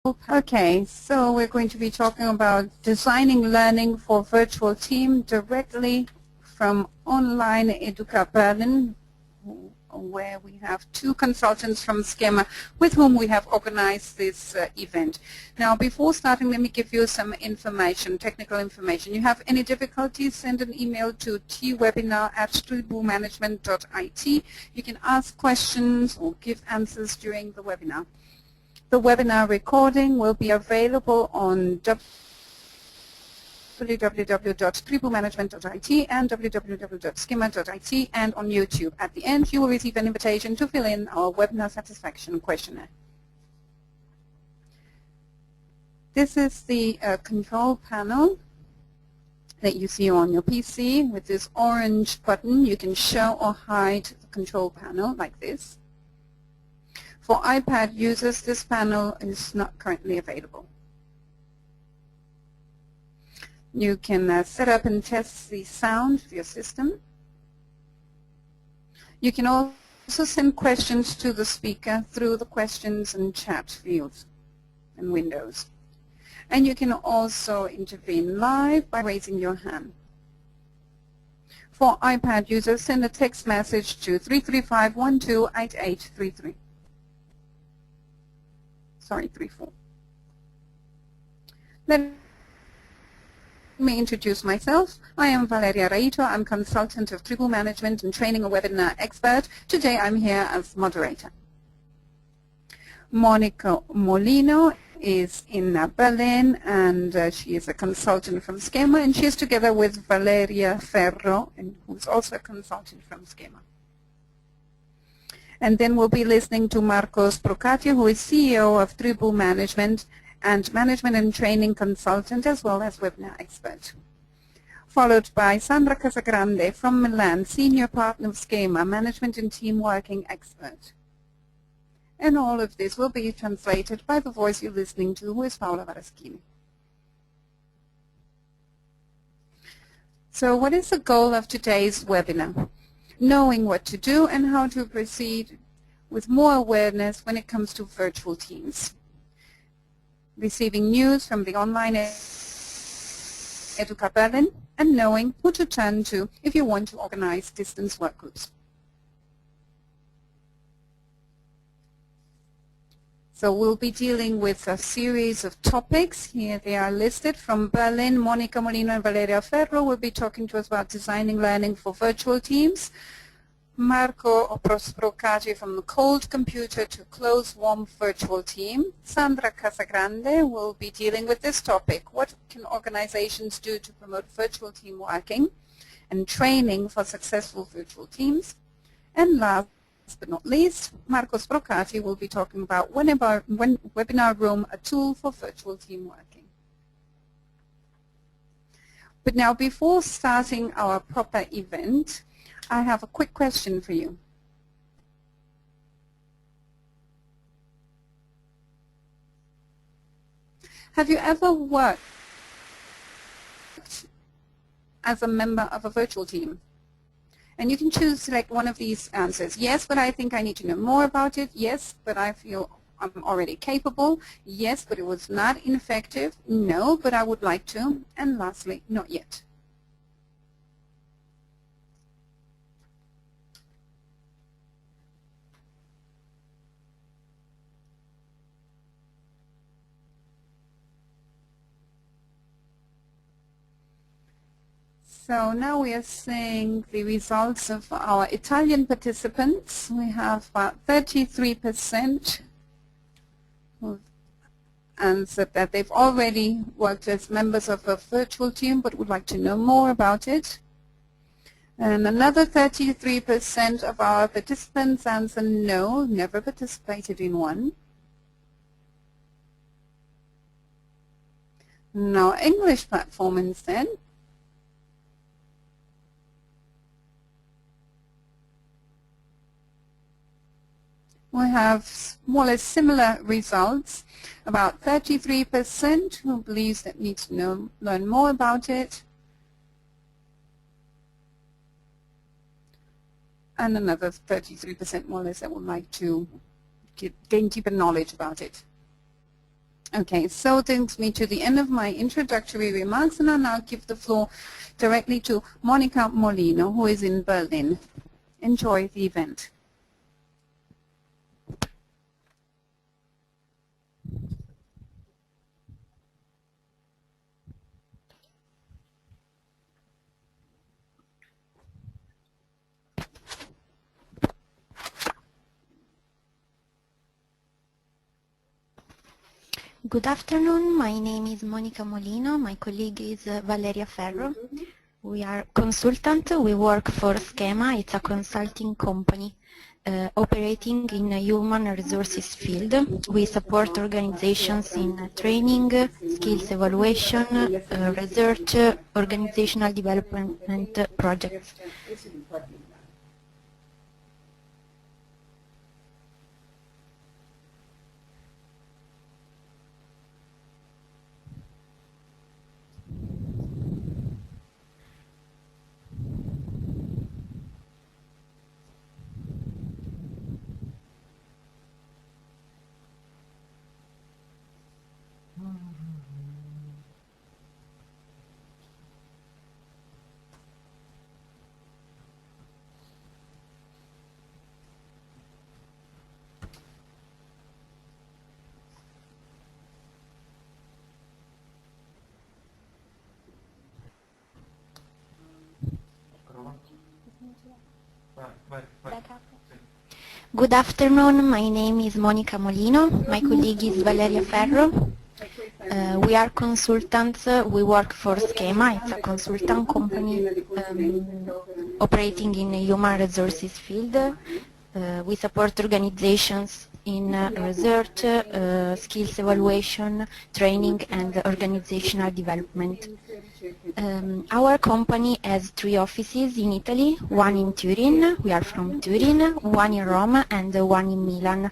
Okay, so we're going to be talking about designing learning for virtual team directly from online Educa Berlin, where we have two consultants from Schema with whom we have organized this event. Now, before starting, let me give you some information, technical information. You have any difficulties, send an email to twebinar@triboomanagement.it. You can ask questions or give answers during the webinar. The webinar recording will be available on www.triboomanagement.it and www.schema.it and on YouTube. At the end, you will receive an invitation to fill in our webinar satisfaction questionnaire. This is the control panel that you see on your PC. With this orange button, you can show or hide the control panel like this. For iPad users, this panel is not currently available. You can set up and test the sound of your system. You can also send questions to the speaker through the questions and chat fields and windows. And you can also intervene live by raising your hand. For iPad users, send a text message to 335-128833. Sorry, 34. Let me introduce myself. I am Valeria Raito. I'm consultant of Triboo Management and training a webinar expert. Today I'm here as moderator. Monica Molino is in Berlin, and she is a consultant from Schema, and she is together with Valeria Ferro, who's also a consultant from Schema. And then we'll be listening to Marcos Procaccio, who is CEO of Triboo Management and Management and Training Consultant, as well as webinar expert. Followed by Sandra Casagrande from Milan, Senior Partner of Schema, Management and Team Working Expert. And all of this will be translated by the voice you're listening to, who is Paola Varaschini. So what is the goal of today's webinar? Knowing what to do and how to proceed with more awareness when it comes to virtual teams. Receiving news from the online Educa Berlin and knowing who to turn to if you want to organize distance work groups. So we'll be dealing with a series of topics. Here they are listed. From Berlin, Monica Molino and Valeria Ferro will be talking to us about designing learning for virtual teams. Marco Procaccio from the cold computer to close warm virtual team. Sandra Casagrande will be dealing with this topic. What can organizations do to promote virtual team working and training for successful virtual teams? And last but not least, Marcos Procaccio will be talking about Webinar Room, a tool for virtual team working. But now, before starting our proper event, I have a quick question for you. Have you ever worked as a member of a virtual team? And you can choose to select one of these answers. Yes, but I think I need to know more about it. Yes, but I feel I'm already capable. Yes, but it was not ineffective. No, but I would like to. And lastly, not yet. So now we are seeing the results of our Italian participants. We have about 33% who answered that they've already worked as members of a virtual team but would like to know more about it. And another 33% of our participants answered no, never participated in one. Now, English platform instead. We have more or less similar results. About 33% who believes that needs to learn more about it. And another 33% more or less that would like to gain deeper knowledge about it. Okay, so brings me to the end of my introductory remarks, and I'll now give the floor directly to Monica Molino, who is in Berlin. Enjoy the event. Good afternoon. My name is Monica Molino. My colleague is Valeria Ferro. We are consultant. We work for Schema. It's a consulting company operating in a human resources field. We support organizations in training, skills evaluation, research, organizational development projects. Good afternoon. My name is Monica Molino. My colleague is Valeria Ferro. We are consultants. We work for Schema. It's a consultant company operating in a human resources field. We support organizations in research, skills evaluation, training, and organizational development. Our company has 3 offices in Italy, one in Turin, we are from Turin, one in Rome, and one in Milan.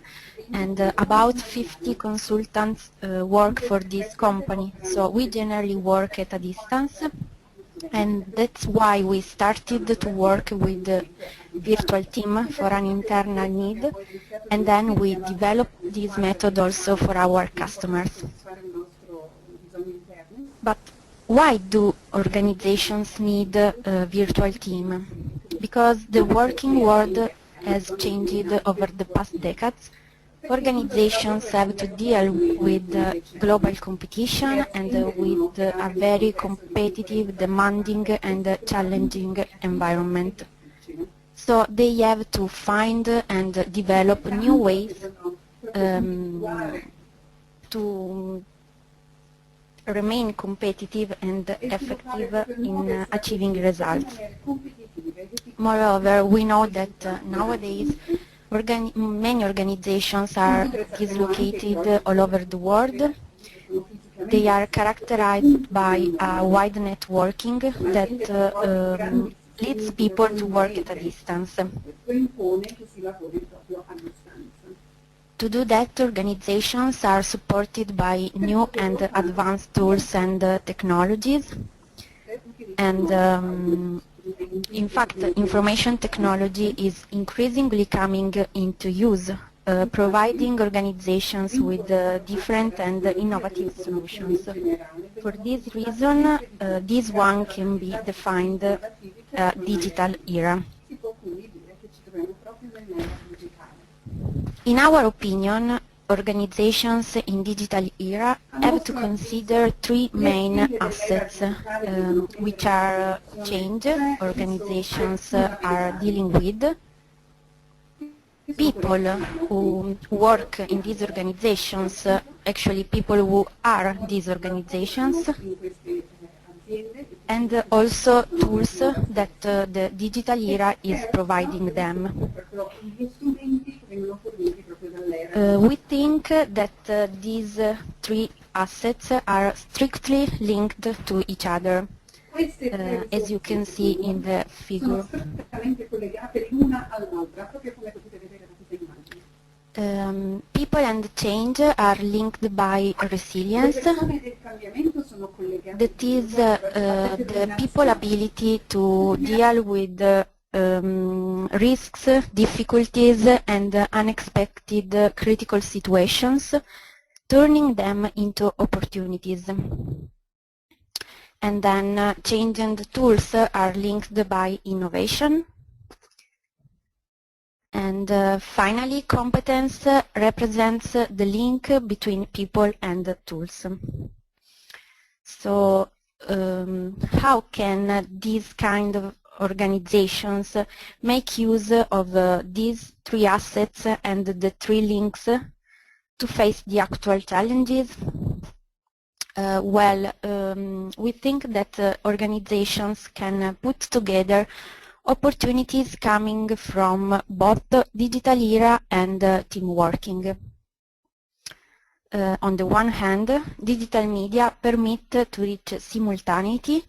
And about 50 consultants work for this company, so we generally work at a distance. And that's why we started to work with the virtual team for an internal need, and then we developed this method also for our customers. But why do organizations need a virtual team? Because the working world has changed over the past decades. Organizations have to deal with global competition and with a very competitive, demanding and challenging environment. So they have to find and develop new ways to remain competitive and effective in achieving results. Moreover, we know that nowadays many organizations are dislocated all over the world. They are characterized by a wide networking that leads people to work at a distance. To do that, organizations are supported by new and advanced tools and technologies. And in fact, information technology is increasingly coming into use, providing organizations with different and innovative solutions. For this reason, this one can be defined digital era. In our opinion, organizations in digital era have to consider 3 main assets which are change organizations are dealing with, people who work in these organizations, actually people who are these organizations, and also tools that the digital era is providing them. We think that these 3 assets are strictly linked to each other, as you can see in the figure. People and change are linked by resilience. That is the people's ability to deal with risks, difficulties, and unexpected critical situations turning them into opportunities. And then changing the tools are linked by innovation. And finally, competence represents the link between people and the tools. So how can these kind of organizations make use of these three assets and the three links to face the actual challenges? We think that organizations can put together opportunities coming from both digital era and team working. On the one hand, digital media permit to reach simultaneity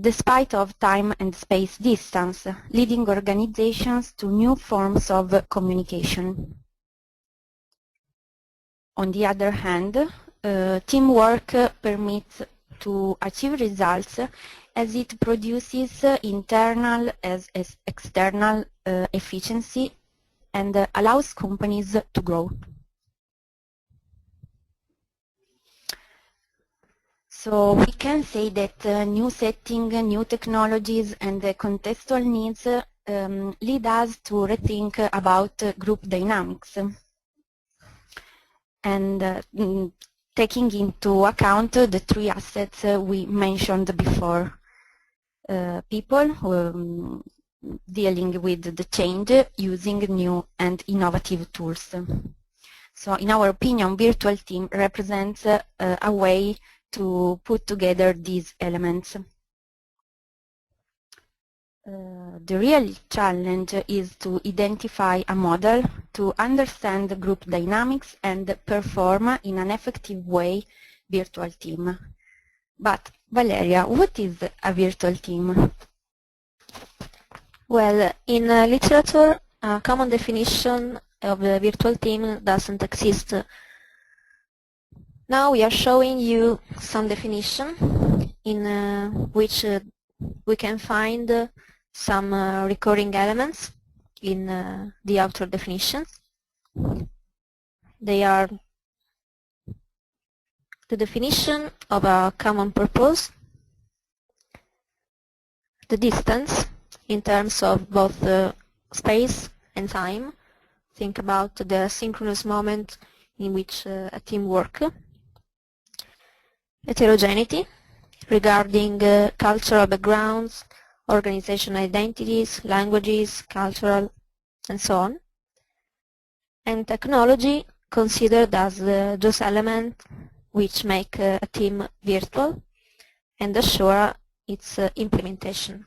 despite of time and space distance, leading organizations to new forms of communication. On the other hand, teamwork permits to achieve results as it produces internal as external efficiency and allows companies to grow. So we can say that new setting, new technologies and contextual needs lead us to rethink about group dynamics. And taking into account the three assets we mentioned before. People dealing with the change using new and innovative tools. So in our opinion, virtual team represents a way to put together these elements. The real challenge is to identify a model to understand group dynamics and perform in an effective way virtual team. But Valeria, what is a virtual team? Well, in literature, a common definition of a virtual team doesn't exist. Now we are showing you some definition in which we can find some recurring elements in the author definitions. They are the definition of a common purpose, the distance in terms of both space and time. Think about the synchronous moment in which a team works. Heterogeneity regarding cultural backgrounds, organizational identities, languages, cultural, and so on. And technology considered as those elements which make a team virtual and assure its implementation.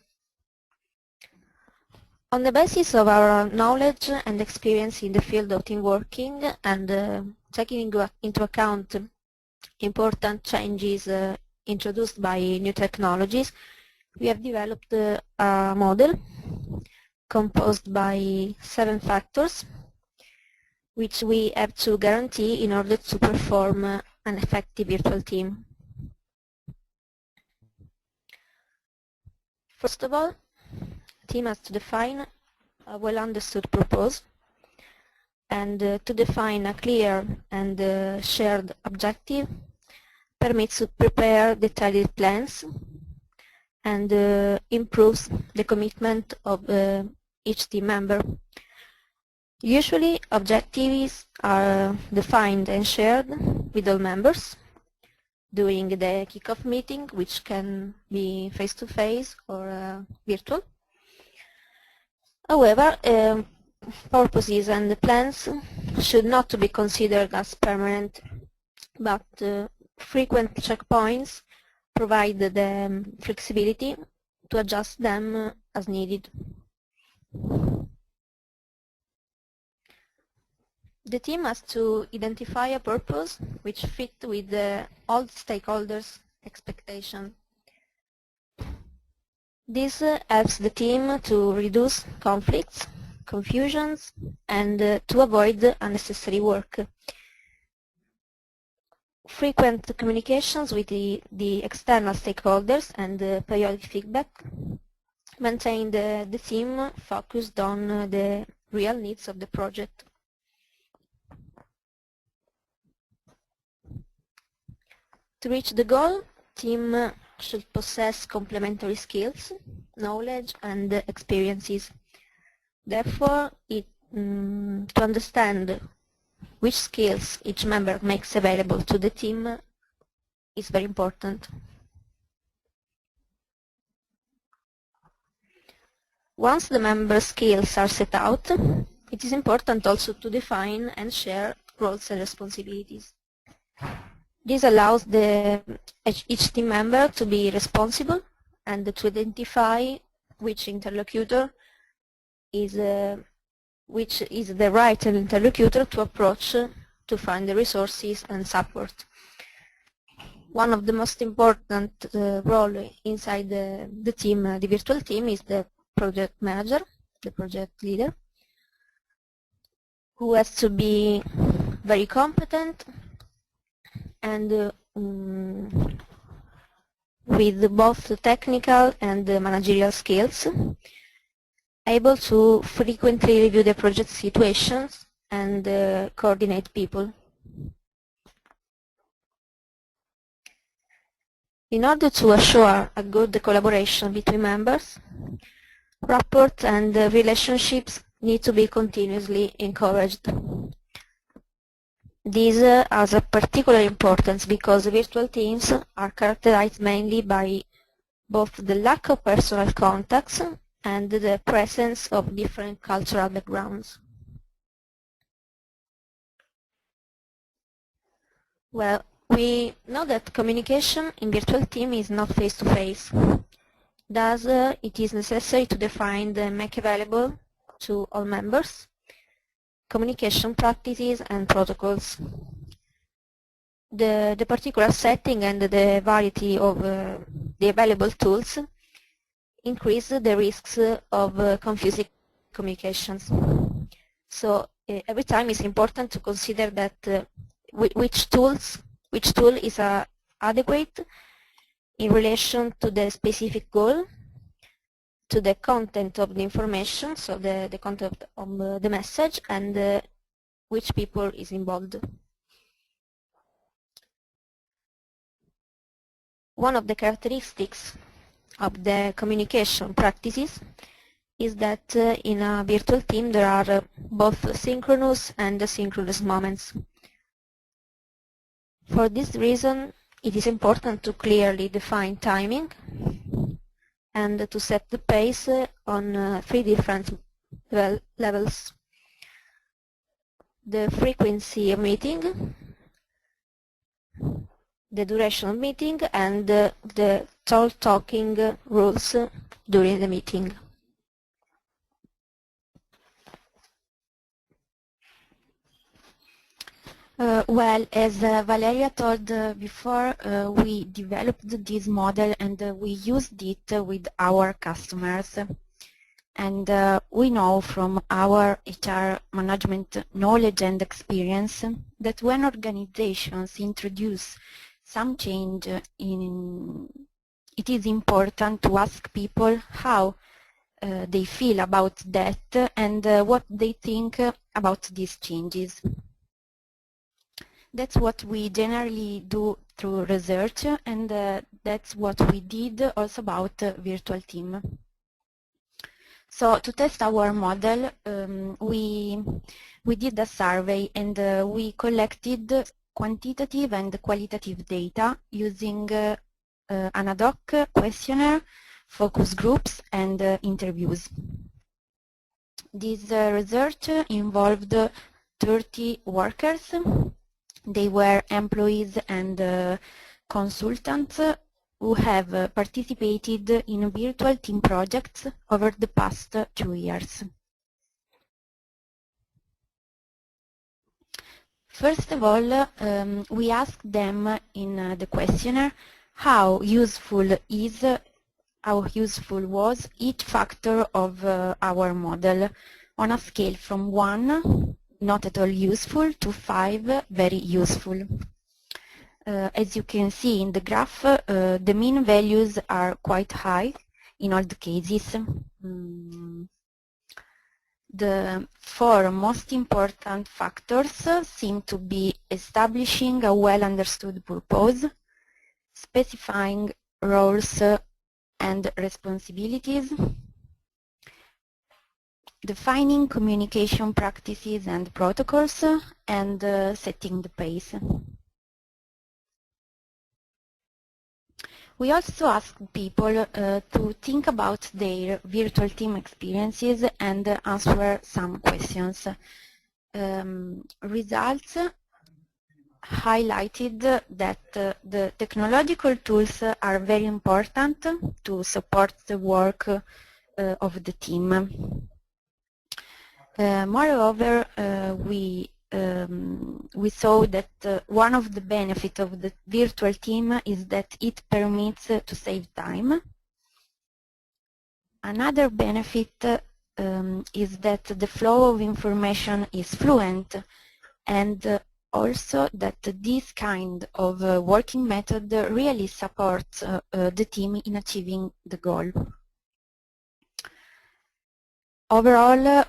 On the basis of our knowledge and experience in the field of team working and taking into account important changes introduced by new technologies, we have developed a model composed by 7 factors which we have to guarantee in order to perform an effective virtual team. First of all, a team has to define a well-understood purpose and to define a clear and shared objective permits to prepare detailed plans and improves the commitment of each team member. Usually, objectives are defined and shared with all members during the kickoff meeting, which can be face-to-face or virtual. However, purposes and plans should not be considered as permanent, but frequent checkpoints provide the flexibility to adjust them as needed. The team has to identify a purpose which fits with all stakeholders' expectations. This helps the team to reduce conflicts, confusions, and to avoid unnecessary work. Frequent communications with the external stakeholders and periodic feedback maintain the team focused on the real needs of the project. To reach the goal, team should possess complementary skills, knowledge and experiences. Therefore, to understand which skills each member makes available to the team is very important. Once the member skills are set out, it is important also to define and share roles and responsibilities. This allows each team member to be responsible and to identify which interlocutor is which is the right interlocutor to approach to find the resources and support. One of the most important role inside the team, the virtual team, is the project manager, the project leader, who has to be very competent and with both technical and managerial skills, able to frequently review the project situations and coordinate people. In order to assure a good collaboration between members, rapport and relationships need to be continuously encouraged. This has a particular importance because virtual teams are characterized mainly by both the lack of personal contacts and the presence of different cultural backgrounds. Well, we know that communication in virtual team is not face-to-face. Thus, it is necessary to define and make available to all members communication practices and protocols. The particular setting and the variety of the available tools increase the risks of confusing communications. So every time it's important to consider that which tool is adequate in relation to the specific goal, to the content of the information, so the content of the message, and which people is involved. One of the characteristics of the communication practices is that in a virtual team there are both synchronous and asynchronous moments. For this reason, it is important to clearly define timing and to set the pace on 3 different levels. The frequency of meeting, the duration of meeting, and the talking rules during the meeting. Well, as Valeria told before, we developed this model and we used it with our customers. And we know from our HR management knowledge and experience that when organizations introduce some change it is important to ask people how they feel about that and what they think about these changes. That's what we generally do through research, and that's what we did also about virtual team. So to test our model, we did a survey and we collected quantitative and qualitative data using an ad hoc questionnaire, focus groups, and interviews. This research involved 30 workers. They were employees and consultants who have participated in virtual team projects over the past 2 years. First of all, we asked them in the questionnaire how useful was each factor of our model on a scale from 1, not at all useful, to 5, very useful. As you can see in the graph, the mean values are quite high in all the cases. The 4 most important factors seem to be establishing a well-understood purpose, specifying roles and responsibilities, defining communication practices and protocols, and setting the pace. We also asked people to think about their virtual team experiences and answer some questions. Results highlighted that the technological tools are very important to support the work of the team. Moreover, we saw that one of the benefits of the virtual team is that it permits to save time. Another benefit is that the flow of information is fluent, and also that this kind of working method really supports the team in achieving the goal. Overall,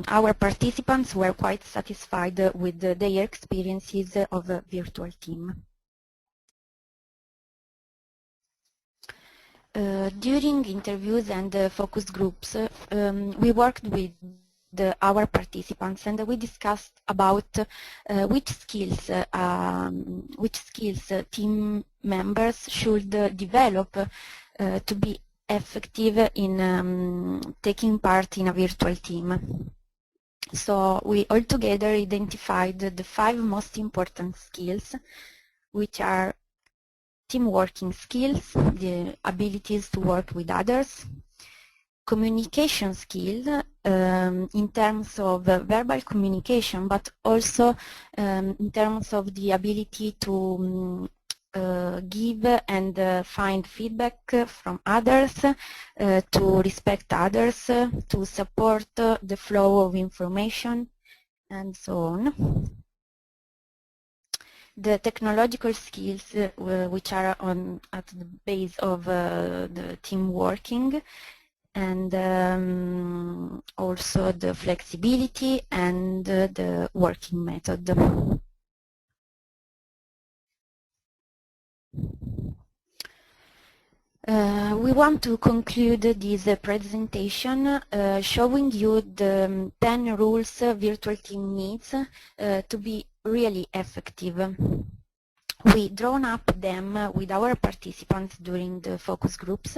our participants were quite satisfied with their experiences of a virtual team. During interviews and focus groups, we worked with our participants and we discussed about which skills team members should develop to be effective in taking part in a virtual team. So we all together identified the 5 most important skills, which are team working skills, the abilities to work with others, communication skill in terms of verbal communication, but also in terms of the ability to give and find feedback from others, to respect others, to support the flow of information, and so on. The technological skills which are at the base of the team working, and also the flexibility and the working method. We want to conclude this presentation showing you the 10 rules virtual team needs to be really effective. We drawn up them with our participants during the focus groups,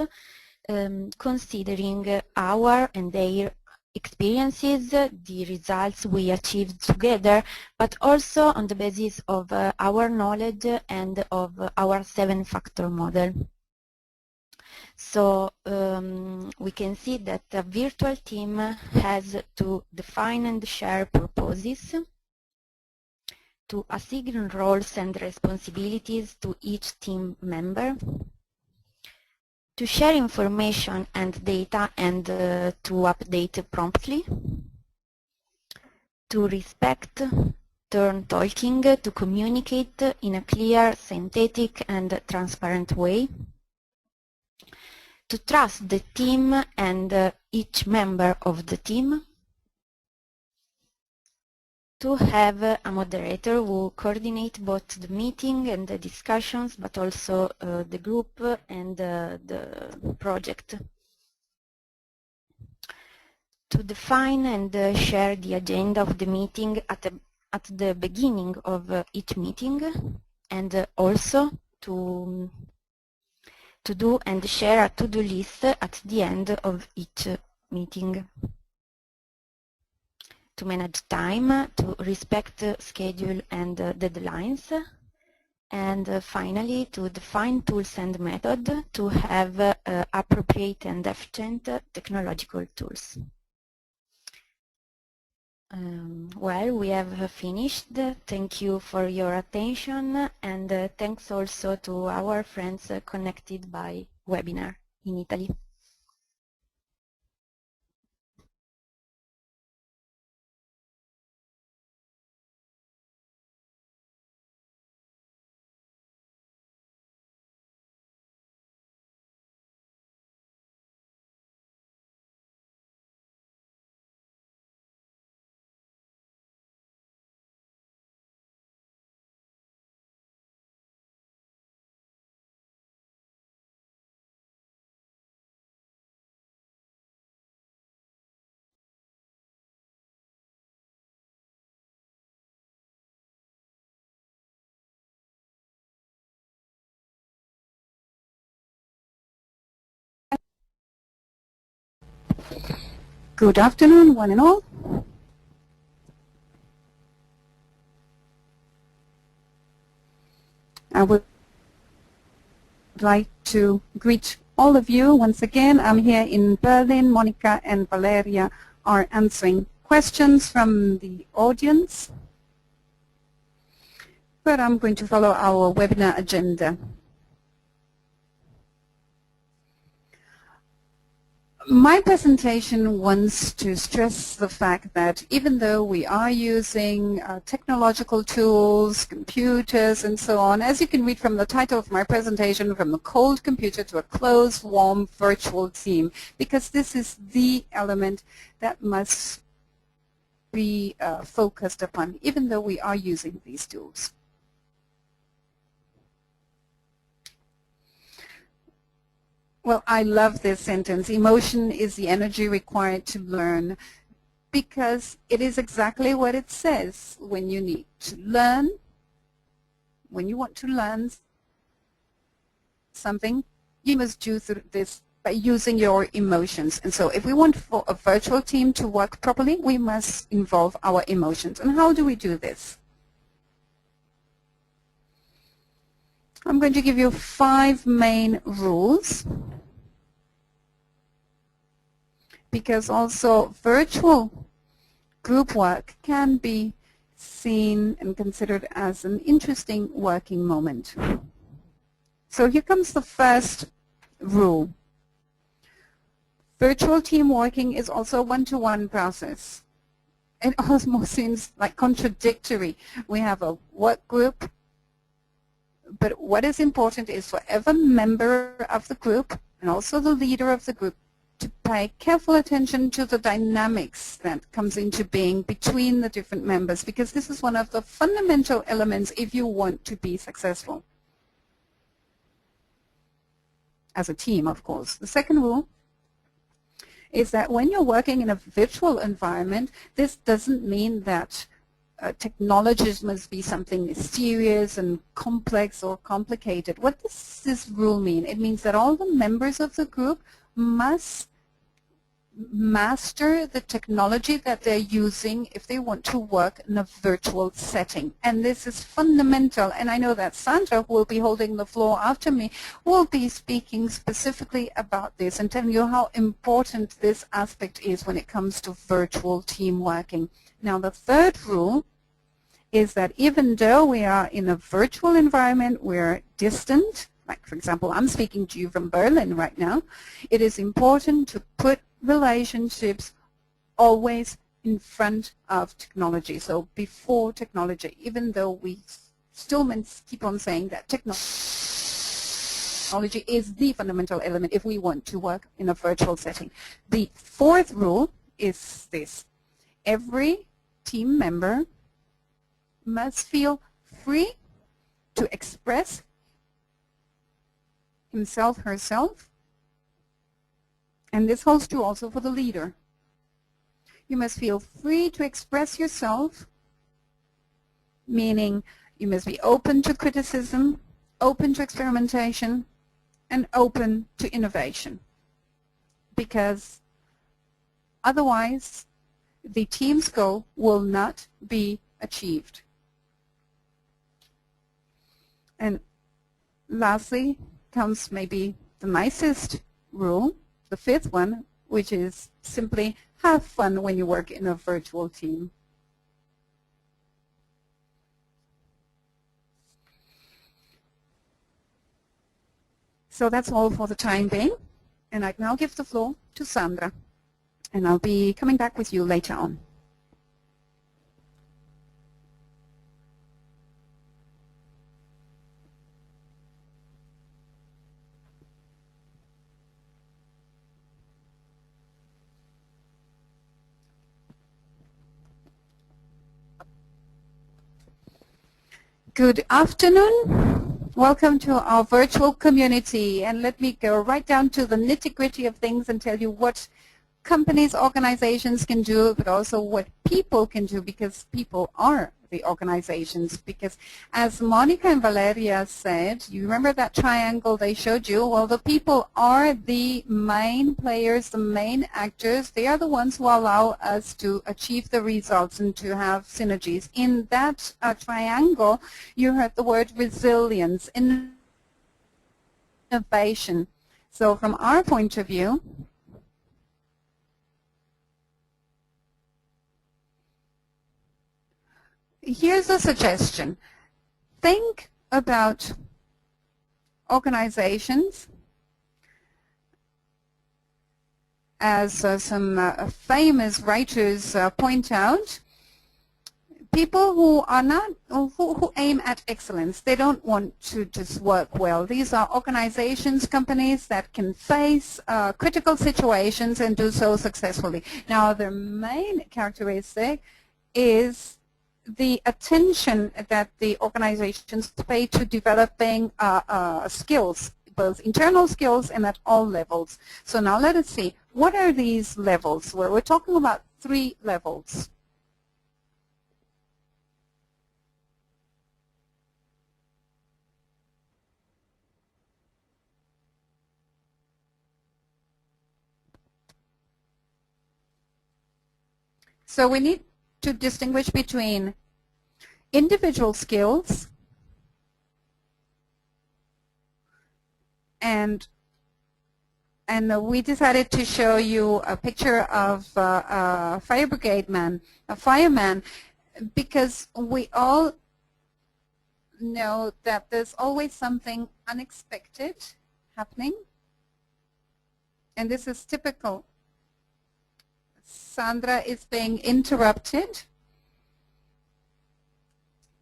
considering our and their experiences, the results we achieved together, but also on the basis of our knowledge and of our 7-factor model. So we can see that a virtual team has to define and share purposes, to assign roles and responsibilities to each team member, to share information and data and to update promptly, to respect turn talking, to communicate in a clear, synthetic and transparent way, to trust the team and each member of the team, to have a moderator who coordinates both the meeting and the discussions, but also the group and the project, to define and share the agenda of the meeting at the beginning of each meeting, and also to do and share a to-do list at the end of each meeting, to manage time, to respect schedule and deadlines, and finally to define tools and method to have appropriate and efficient technological tools. Well, we have finished. Thank you for your attention, and thanks also to our friends connected by webinar in Italy. Good afternoon, one and all. I would like to greet all of you once again. I'm here in Berlin. Monica and Valeria are answering questions from the audience. But I'm going to follow our webinar agenda. My presentation wants to stress the fact that even though we are using technological tools, computers, and so on, as you can read from the title of my presentation, from a cold computer to a close, warm, virtual team, because this is the element that must be focused upon, even though we are using these tools. Well, I love this sentence. Emotion is the energy required to learn, because it is exactly what it says. When you need to learn, when you want to learn something, you must do this by using your emotions. And so if we want for a virtual team to work properly, we must involve our emotions. And how do we do this? I'm going to give you 5 main rules, because also virtual group work can be seen and considered as an interesting working moment. So here comes the first rule. Virtual team working is also a one-to-one process. It almost seems like contradictory. We have a work group, but what is important is for every member of the group and also the leader of the group to pay careful attention to the dynamics that comes into being between the different members, because this is one of the fundamental elements if you want to be successful as a team, of course. The second rule is that when you're working in a virtual environment, this doesn't mean that technologies must be something mysterious and complex or complicated. What does this rule mean? It means that all the members of the group must master the technology that they're using if they want to work in a virtual setting. And this is fundamental. And I know that Sandra, who will be holding the floor after me, will be speaking specifically about this and telling you how important this aspect is when it comes to virtual team working. Now, the third rule is that even though we are in a virtual environment, we're distant, like for example, I'm speaking to you from Berlin right now, it is important to put relationships always in front of technology, so before technology, even though we still keep on saying that technology is the fundamental element if we want to work in a virtual setting. The fourth rule is this: every team member must feel free to express himself, herself, and this holds true also for the leader. You must feel free to express yourself, meaning you must be open to criticism, open to experimentation, and open to innovation, because otherwise the team's goal will not be achieved. And lastly comes maybe the nicest rule, the fifth one, which is simply have fun when you work in a virtual team. So that's all for the time being, and I now give the floor to Sandra, and I'll be coming back with you later on. Good afternoon. Welcome to our virtual community, and let me go right down to the nitty-gritty of things and tell you what companies, organizations can do, but also what people can do, because people are the organizations, because as Monica and Valeria said, you remember that triangle they showed you? Well, the people are the main players, the main actors. They are the ones who allow us to achieve the results and to have synergies. In that triangle, you heard the word resilience, innovation. So from our point of view, here's a suggestion. Think about organizations as some famous writers point out. People who are not, who aim at excellence. They don't want to just work well. These are organizations, companies that can face critical situations and do so successfully. Now, their main characteristic is the attention that the organizations pay to developing skills, both internal skills and at all levels. So now let us see, what are these levels? Well, we're talking about 3 levels. So we need to distinguish between individual skills and we decided to show you a picture of a fire brigade man, a fireman, because we all know that there's always something unexpected happening, and this is typical. Sandra is being interrupted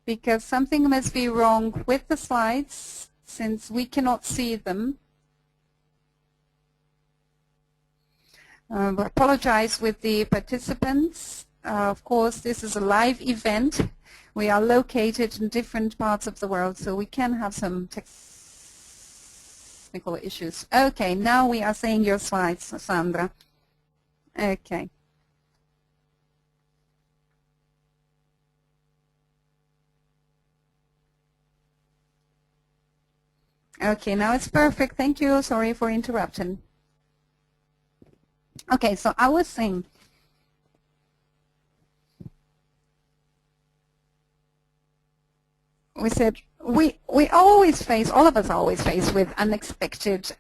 because something must be wrong with the slides since we cannot see them. We apologize with the participants. Of course, this is a live event. We are located in different parts of the world, so we can have some technical issues. Okay, now we are seeing your slides, Sandra. Okay. Okay, now it's perfect. Thank you. Sorry for interrupting. Okay, so I was saying, we said we always face, all of us always face with unexpected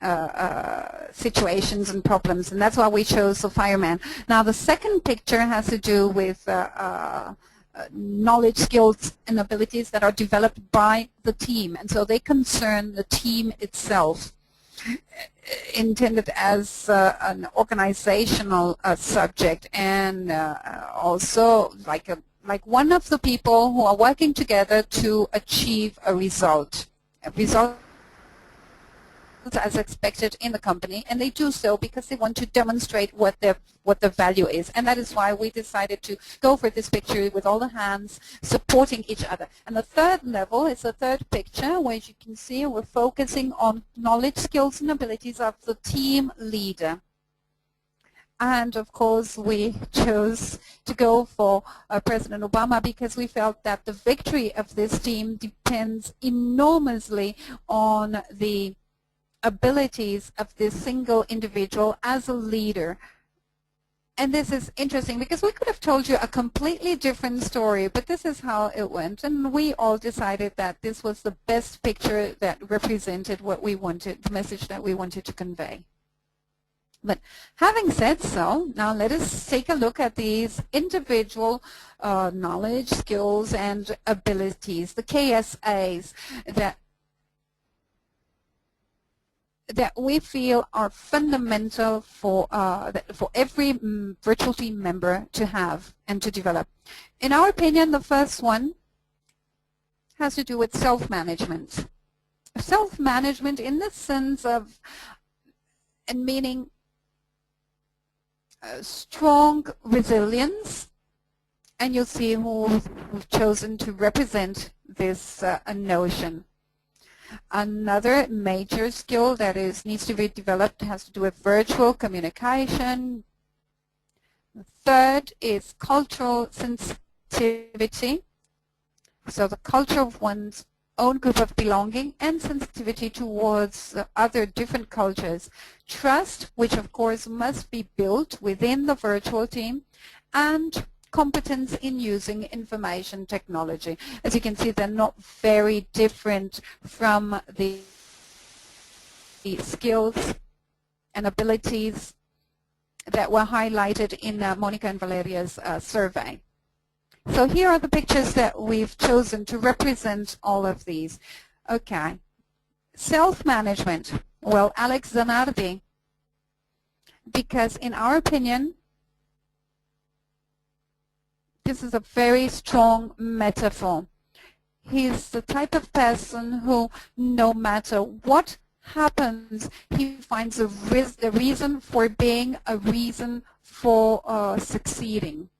situations and problems, and that's why we chose the fireman. Now the second picture has to do with knowledge, skills, and abilities that are developed by the team, and so they concern the team itself, intended as an organizational subject, and also like one of the people who are working together to achieve a result as expected in the company, and they do so because they want to demonstrate what the value is, and that is why we decided to go for this picture with all the hands supporting each other. And the third level is the third picture, where as you can see we're focusing on knowledge, skills, and abilities of the team leader. And of course we chose to go for President Obama because we felt that the victory of this team depends enormously on the abilities of this single individual as a leader. And this is interesting because we could have told you a completely different story, but this is how it went, and we all decided that this was the best picture that represented what we wanted, the message that we wanted to convey. But having said so, now let us take a look at these individual knowledge, skills, and abilities, the KSAs that we feel are fundamental for every virtual team member to have and to develop. In our opinion, the first one has to do with self-management. Self-management in the sense of, and meaning strong resilience, and you'll see who've chosen to represent this notion. Another major skill that needs to be developed has to do with virtual communication. The third is cultural sensitivity. So the culture of one's own group of belonging and sensitivity towards other different cultures. Trust, which of course must be built within the virtual team, and competence in using information technology. As you can see, they're not very different from the skills and abilities that were highlighted in Monica and Valeria's survey. So here are the pictures that we've chosen to represent all of these. Okay. Self-management. Well, Alex Zanardi, because in our opinion, this is a very strong metaphor. He's the type of person who, no matter what happens, he finds a reason for being, a reason for succeeding.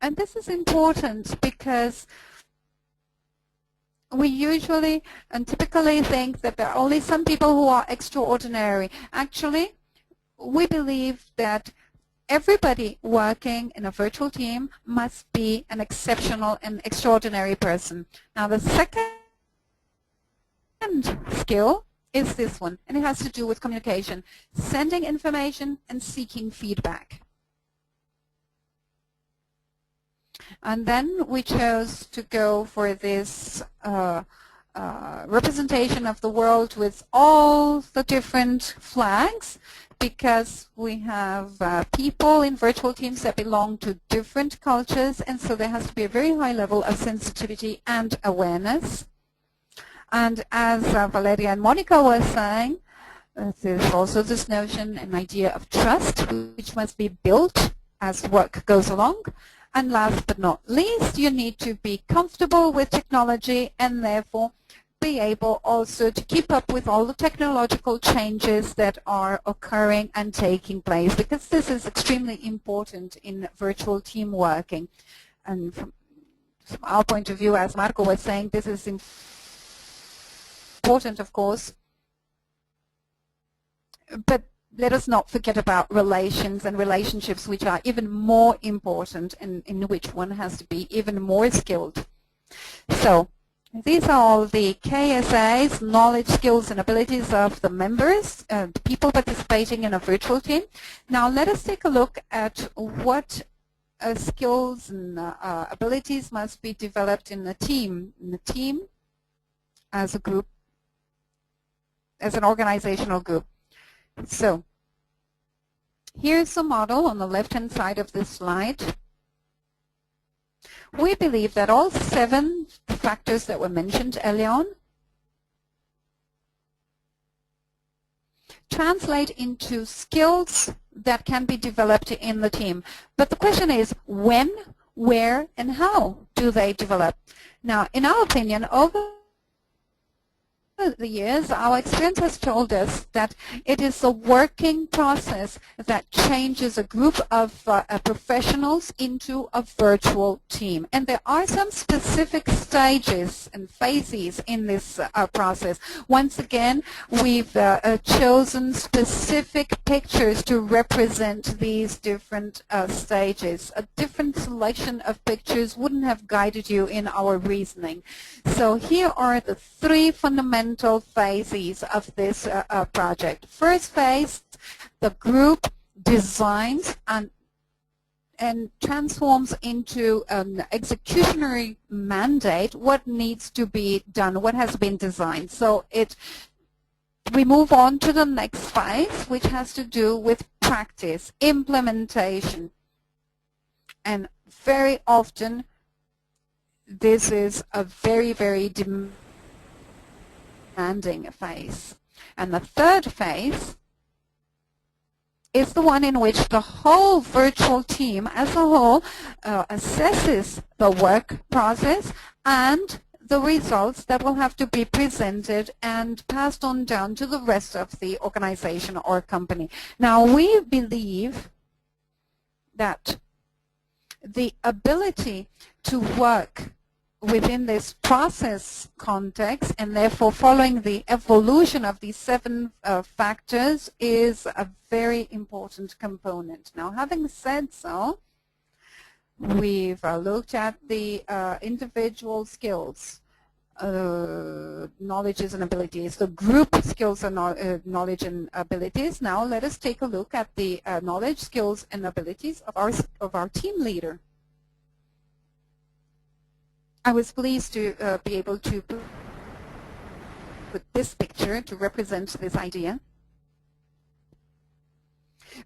And this is important because we usually and typically think that there are only some people who are extraordinary. Actually, we believe that everybody working in a virtual team must be an exceptional and extraordinary person. Now, the second skill is this one, and it has to do with communication, sending information and seeking feedback. And then we chose to go for this representation of the world with all the different flags, because we have people in virtual teams that belong to different cultures, and so there has to be a very high level of sensitivity and awareness. And as Valeria and Monica were saying, there's also this notion and idea of trust, which must be built as work goes along. And last but not least, you need to be comfortable with technology and therefore be able also to keep up with all the technological changes that are occurring and taking place, because this is extremely important in virtual team working. And from our point of view, as Marco was saying, this is important, of course, but let us not forget about relations and relationships, which are even more important and in which one has to be even more skilled. So these are all the KSAs, knowledge, skills, and abilities of the members, the people participating in a virtual team. Now let us take a look at what skills and abilities must be developed in the team as a group, as an organizational group. So here's a model on the left-hand side of this slide. We believe that all 7 factors that were mentioned early on translate into skills that can be developed in the team. But the question is when, where, and how do they develop? Now, in our opinion, over the years, our experience has told us that it is a working process that changes a group of professionals into a virtual team. And there are some specific stages and phases in this process. Once again, we've chosen specific pictures to represent these different stages. A different selection of pictures wouldn't have guided you in our reasoning. So here are the 3 fundamental phases of this project. First phase, the group designs and transforms into an executionary mandate what needs to be done, what has been designed. So we move on to the next phase, which has to do with practice, implementation. And very often, this is a very, very demanding phase. And the third phase is the one in which the whole virtual team as a whole assesses the work process and the results that will have to be presented and passed on down to the rest of the organization or company. Now, we believe that the ability to work within this process context and therefore following the evolution of these 7 factors is a very important component. Now, having said so, We've looked at the individual skills, knowledges and abilities, the group skills and knowledge and abilities. Now let us take a look at the knowledge, skills, and abilities of our team leader. I was pleased to be able to put this picture to represent this idea,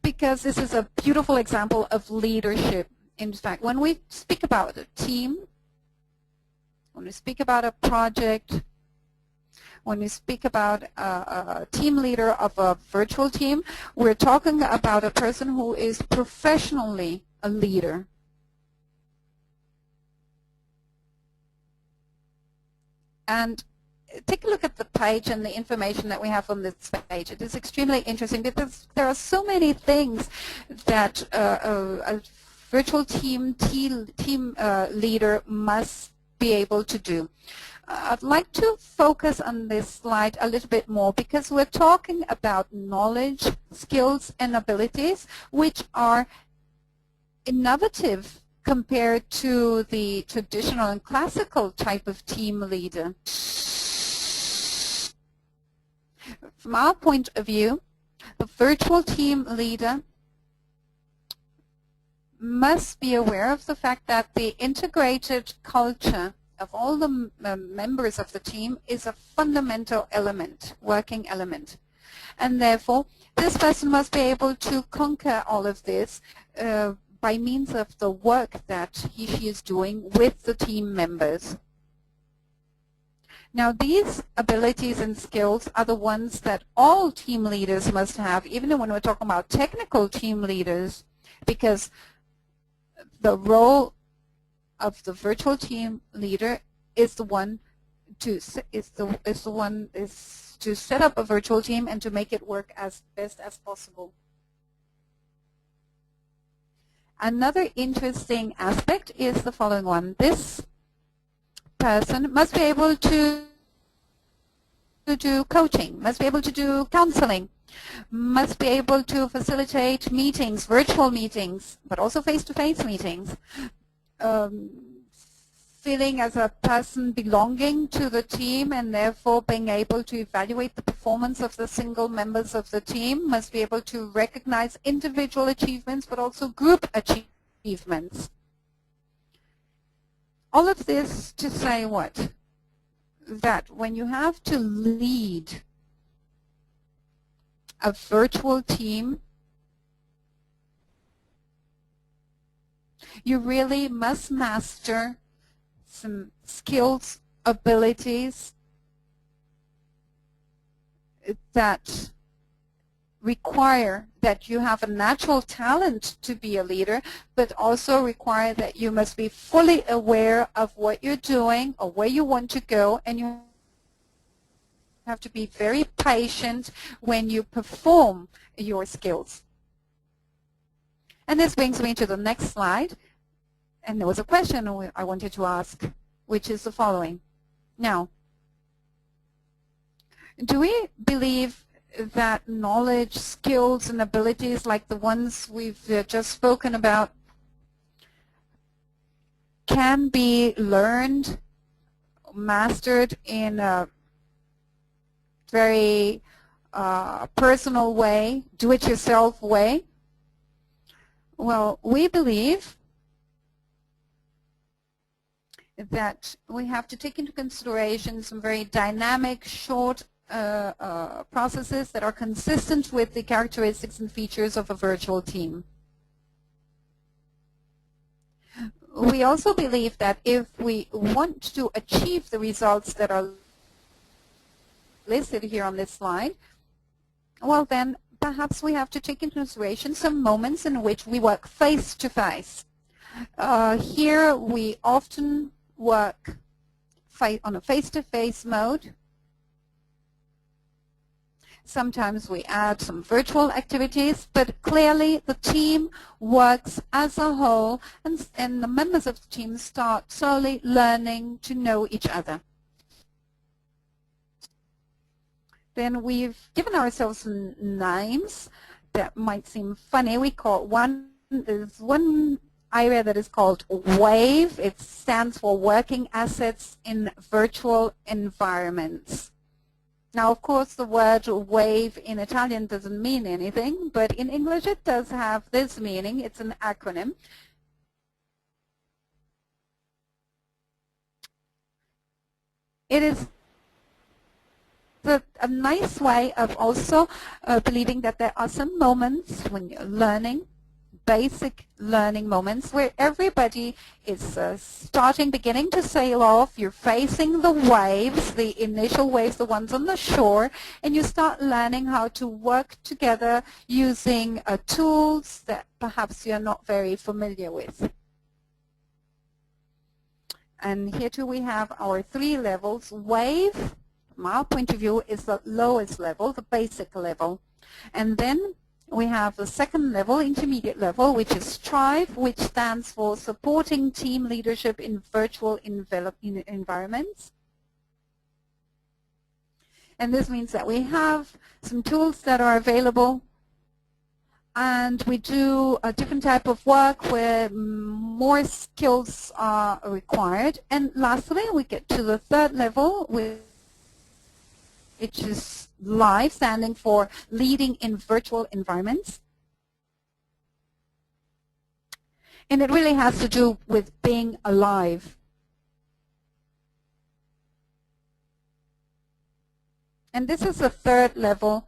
because this is a beautiful example of leadership. In fact, when we speak about a team, when we speak about a project, when we speak about a team leader of a virtual team, we're talking about a person who is professionally a leader. And take a look at the page and the information that we have on this page. It is extremely interesting because there are so many things that a virtual team leader must be able to do. I'd like to focus on this slide a little bit more because we're talking about knowledge, skills, and abilities which are innovative compared to the traditional and classical type of team leader. From our point of view, the virtual team leader must be aware of the fact that the integrated culture of all the members of the team is a fundamental element, working element. And therefore, this person must be able to conquer all of this by means of the work that she is doing with the team members. Now, these abilities and skills are the ones that all team leaders must have, even when we're talking about technical team leaders, because the role of the virtual team leader is the one to set up a virtual team and to make it work as best as possible. Another interesting aspect is the following one. This person must be able to do coaching, must be able to do counseling, must be able to facilitate meetings, virtual meetings, but also face-to-face meetings. Feeling as a person belonging to the team and therefore being able to evaluate the performance of the single members of the team, must be able to recognize individual achievements but also group achievements. All of this to say what? That when you have to lead a virtual team, you really must master some skills, abilities that require that you have a natural talent to be a leader, but also require that you must be fully aware of what you're doing or where you want to go, and you have to be very patient when you perform your skills. And this brings me to the next slide. And there was a question I wanted to ask, which is the following. Now, do we believe that knowledge, skills, and abilities like the ones we've just spoken about can be learned, mastered in a very personal way, do-it-yourself way? Well, we believe that we have to take into consideration some very dynamic, short processes that are consistent with the characteristics and features of a virtual team. We also believe that if we want to achieve the results that are listed here on this slide, well then perhaps we have to take into consideration some moments in which we work face-to-face. Here we often work on a face-to-face mode. Sometimes we add some virtual activities, but clearly the team works as a whole, and the members of the team start slowly learning to know each other. Then we've given ourselves names that might seem funny. We call one area that is called WAVE. It stands for Working Assets in Virtual Environments. Now, of course, the word WAVE in Italian doesn't mean anything, but in English it does have this meaning. It's an acronym. It is a nice way of also believing that there are some moments when you're learning, basic learning moments, where everybody is beginning to sail off. You're facing the waves, the initial waves, the ones on the shore, and you start learning how to work together using tools that perhaps you're not very familiar with. And here too we have our 3 levels. WAVE, from our point of view, is the lowest level, the basic level. And then we have the second level, intermediate level, which is STRIVE, which stands for Supporting Team Leadership in Virtual Environments. And this means that we have some tools that are available, and we do a different type of work where more skills are required. And lastly, we get to the third level, which is LIVE, standing for Leading in Virtual Environments. And it really has to do with being alive. And this is the third level,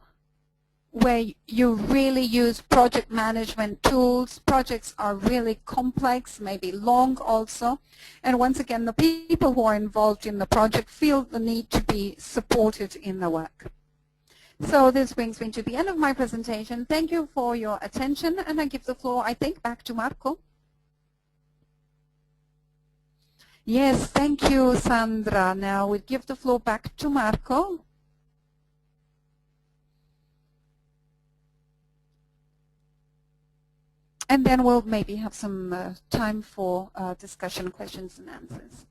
where you really use project management tools. Projects are really complex, maybe long also. And once again, the people who are involved in the project feel the need to be supported in the work. So this brings me to the end of my presentation. Thank you for your attention, and I give the floor, I think, back to Marco. Yes, thank you, Sandra. Now we give the floor back to Marco. And then we'll maybe have some time for discussion, questions, and answers.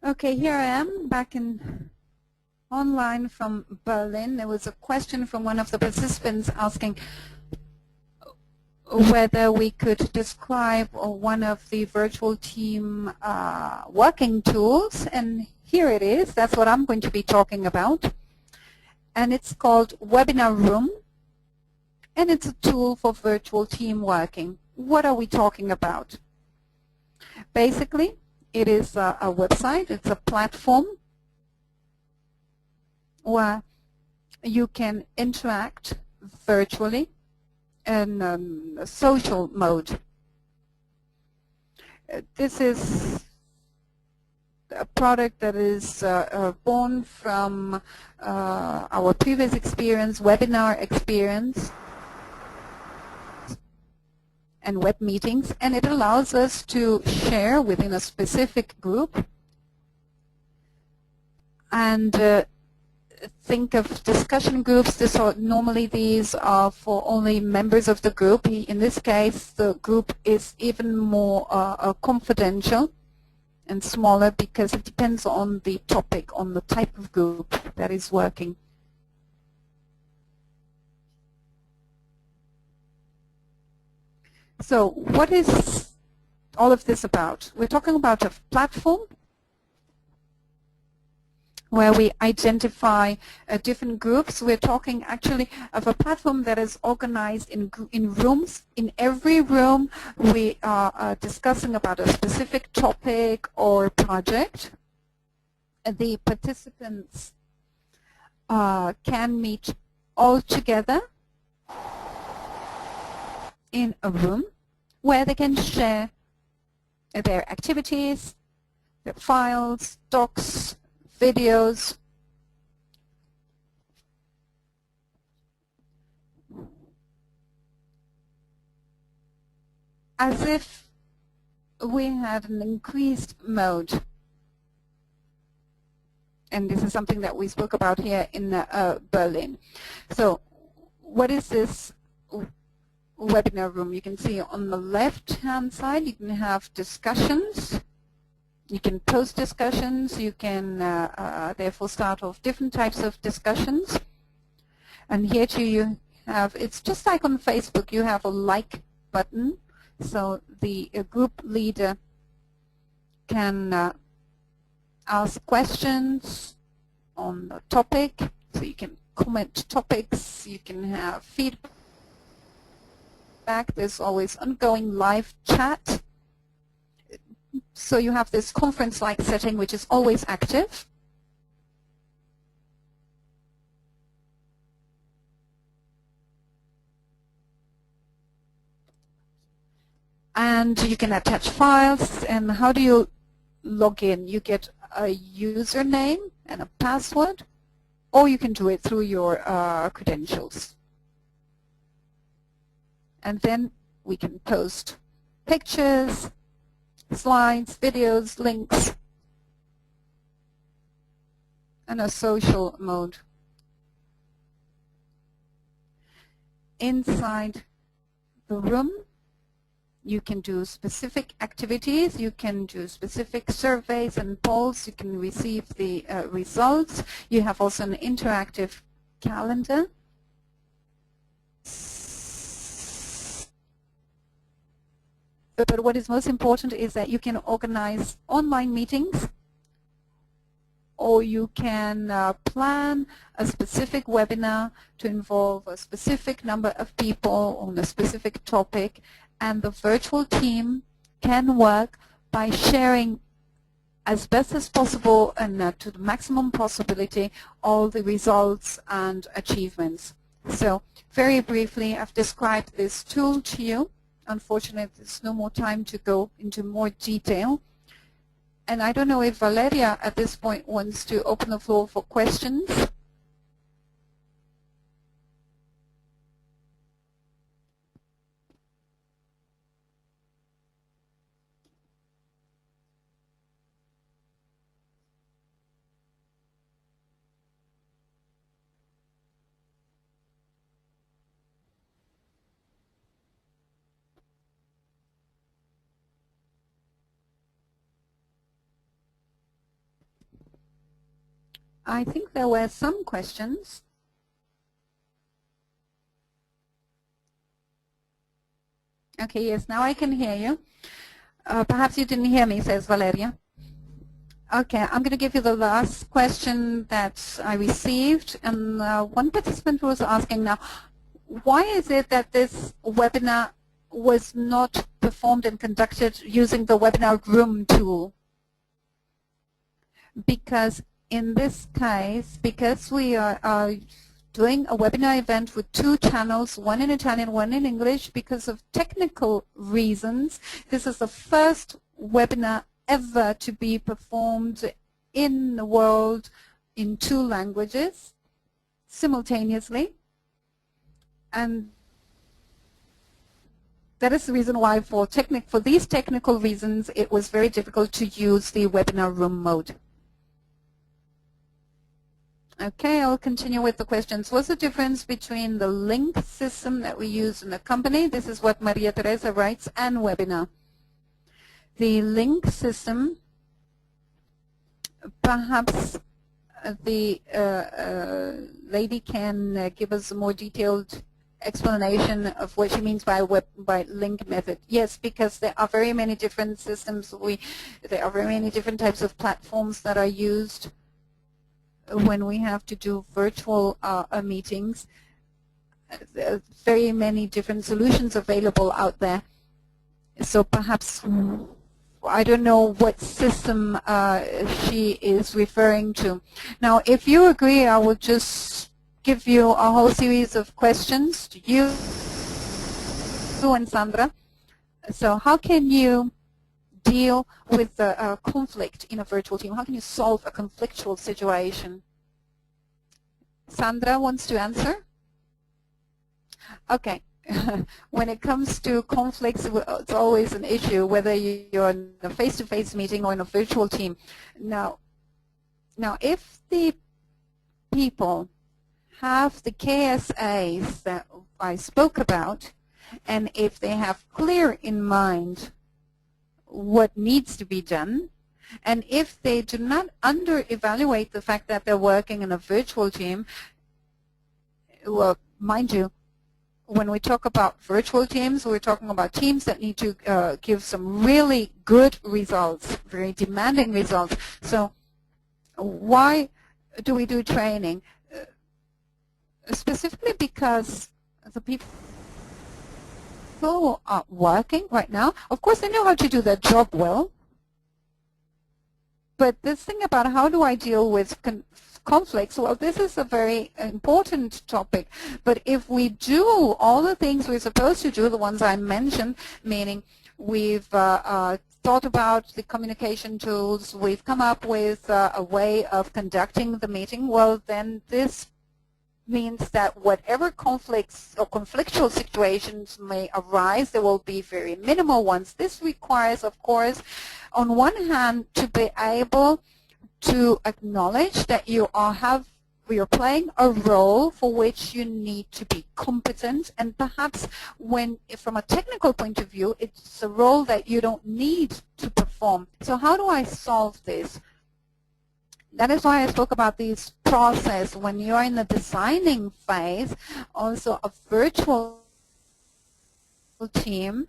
Okay, here I am back in online from Berlin. There was a question from one of the participants asking whether we could describe one of the virtual team working tools, and here it is. That's what I'm going to be talking about, and it's called Webinar Room, and it's a tool for virtual team working. What are we talking about? Basically, it is a website. It's a platform where you can interact virtually in a social mode. This is a product that is born from our previous experience, webinar experience, and web meetings, and it allows us to share within a specific group and think of discussion groups. Normally these are for only members of the group. In this case, the group is even more confidential and smaller because it depends on the topic, on the type of group that is working. So what is all of this about? We're talking about a platform where we identify different groups. We're talking actually of a platform that is organized in rooms. In every room we are discussing about a specific topic or project. The participants can meet all together in a room where they can share their activities, their files, docs, videos, as if we had an increased mode. And this is something that we spoke about here in Berlin. So what is this webinar room? You can see on the left-hand side you can have discussions. You can post discussions. You can therefore start off different types of discussions. And here too you have, it's just like on Facebook, you have a like button. So the group leader can ask questions on the topic. So you can comment topics. You can have feedback. There's always ongoing live chat. So you have this conference-like setting which is always active. And you can attach files. And how do you log in? You get a username and a password, or you can do it through your credentials. And then we can post pictures, slides, videos, links, and a social mode. Inside the room, you can do specific activities, you can do specific surveys and polls, you can receive the results. You have also an interactive calendar. But what is most important is that you can organize online meetings, or you can plan a specific webinar to involve a specific number of people on a specific topic, and the virtual team can work by sharing as best as possible and to the maximum possibility all the results and achievements. So very briefly, I've described this tool to you. Unfortunately, there's no more time to go into more detail. And I don't know if Valeria at this point wants to open the floor for questions. I think there were some questions. Okay, yes, now I can hear you. Perhaps you didn't hear me, says Valeria. Okay, I'm going to give you the last question that I received. And one participant was asking now, why is it that this webinar was not performed and conducted using the webinar room tool? Because in this case, because we are doing a webinar event with two channels, one in Italian, one in English, because of technical reasons, this is the first webinar ever to be performed in the world in two languages simultaneously. And that is the reason why for these technical reasons it was very difficult to use the webinar room mode. Okay, I'll continue with the questions. What's the difference between the link system that we use in the company? This is what Maria Teresa writes, and webinar. The link system, perhaps the lady can give us a more detailed explanation of what she means by link method. Yes, because there are very many different systems. There are very many different types of platforms that are used when we have to do virtual meetings. There are very many different solutions available out there. So perhaps, I don't know what system she is referring to. Now, if you agree, I will just give you a whole series of questions to you and Sandra. So how can you deal with the conflict in a virtual team? How can you solve a conflictual situation? Sandra wants to answer? Okay. When it comes to conflicts, it's always an issue whether you're in a face-to-face meeting or in a virtual team. Now, if the people have the KSAs that I spoke about, and if they have clear in mind what needs to be done, And if they do not under-evaluate the fact that they're working in a virtual team, well, mind you, when we talk about virtual teams, we're talking about teams that need to give some really good results, very demanding results. So why do we do training? Specifically because the people who are working right now, of course, they know how to do their job well. But this thing about how do I deal with conflicts, well, this is a very important topic. But if we do all the things we're supposed to do, the ones I mentioned, meaning we've thought about the communication tools, we've come up with a way of conducting the meeting, well, then this means that whatever conflicts or conflictual situations may arise, there will be very minimal ones. This requires, of course, on one hand, to be able to acknowledge that you're playing a role for which you need to be competent, and perhaps when, from a technical point of view, it's a role that you don't need to perform. So how do I solve this? That is why I spoke about this process. When you're in the designing phase, also a virtual team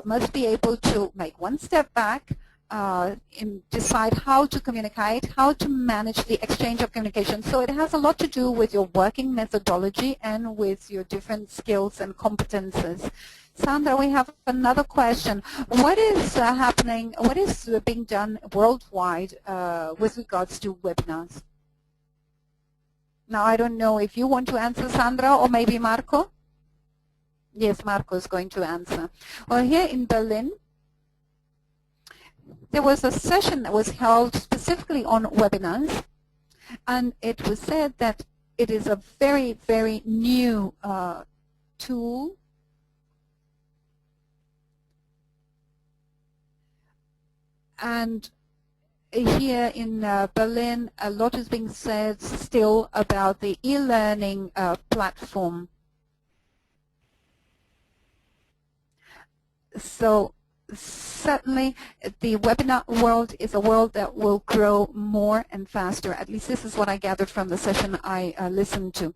must be able to make one step back, and decide how to communicate, how to manage the exchange of communication. So it has a lot to do with your working methodology and with your different skills and competences. Sandra, we have another question. What is happening, what is being done worldwide with regards to webinars? Now, I don't know if you want to answer, Sandra, or maybe Marco? Yes, Marco is going to answer. Well, here in Berlin, there was a session that was held specifically on webinars, and it was said that it is a very, very new tool. And here in Berlin, a lot is being said still about the e-learning platform. So certainly the webinar world is a world that will grow more and faster. At least this is what I gathered from the session I listened to.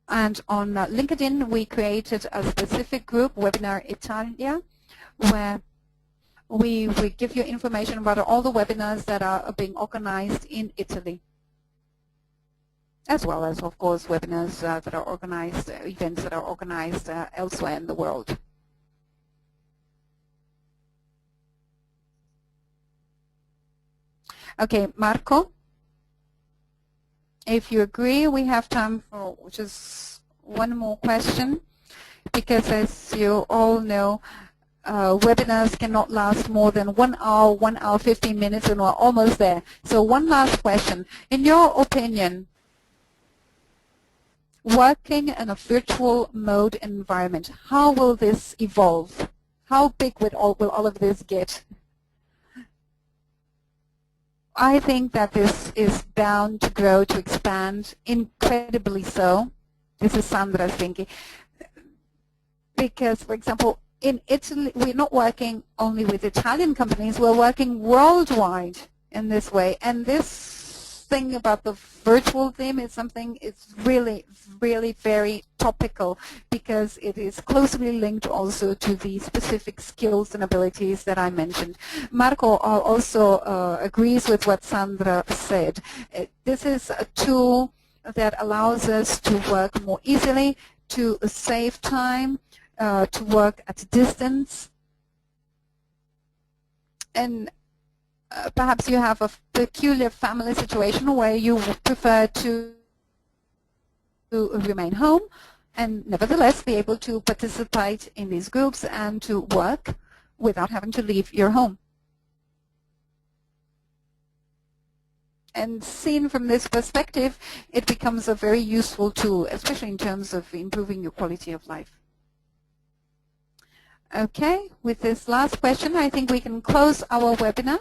And on LinkedIn, we created a specific group, Webinar Italia, where we give you information about all the webinars that are being organized in Italy, as well as, of course, webinars that are organized, events that are organized elsewhere in the world. Okay, Marco, if you agree, we have time for just one more question, because as you all know, webinars cannot last more than 1 hour, 1 hour, 15 minutes, and we're almost there. So one last question. In your opinion, working in a virtual mode environment, how will this evolve? How big will all of this get? I think that this is bound to grow, to expand, incredibly so. This is Sandra's thinking. Because, for example, in Italy, we're not working only with Italian companies, we're working worldwide in this way. And this thing about the virtual theme is something, it's really, really very topical, because it is closely linked also to the specific skills and abilities that I mentioned. Marco also agrees with what Sandra said. This is a tool that allows us to work more easily, to save time, to work at a distance. And perhaps you have a peculiar family situation where you prefer to remain home and nevertheless be able to participate in these groups and to work without having to leave your home. And seen from this perspective, it becomes a very useful tool, especially in terms of improving your quality of life. Okay, with this last question, I think we can close our webinar.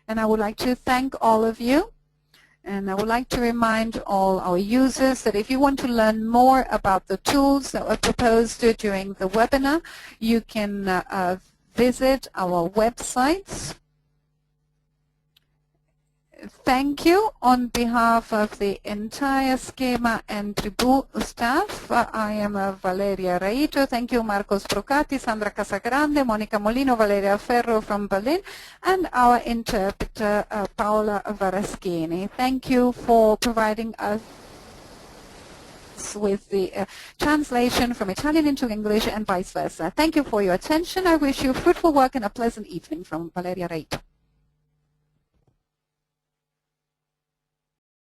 And I would like to thank all of you. And I would like to remind all our users that if you want to learn more about the tools that were proposed during the webinar, you can visit our websites. Thank you on behalf of the entire Schema and Triboo staff. I am Valeria Raito. Thank you, Marcos Procati, Sandra Casagrande, Monica Molino, Valeria Ferro from Berlin, and our interpreter, Paola Varaschini. Thank you for providing us with the translation from Italian into English and vice versa. Thank you for your attention. I wish you fruitful work and a pleasant evening from Valeria Raito.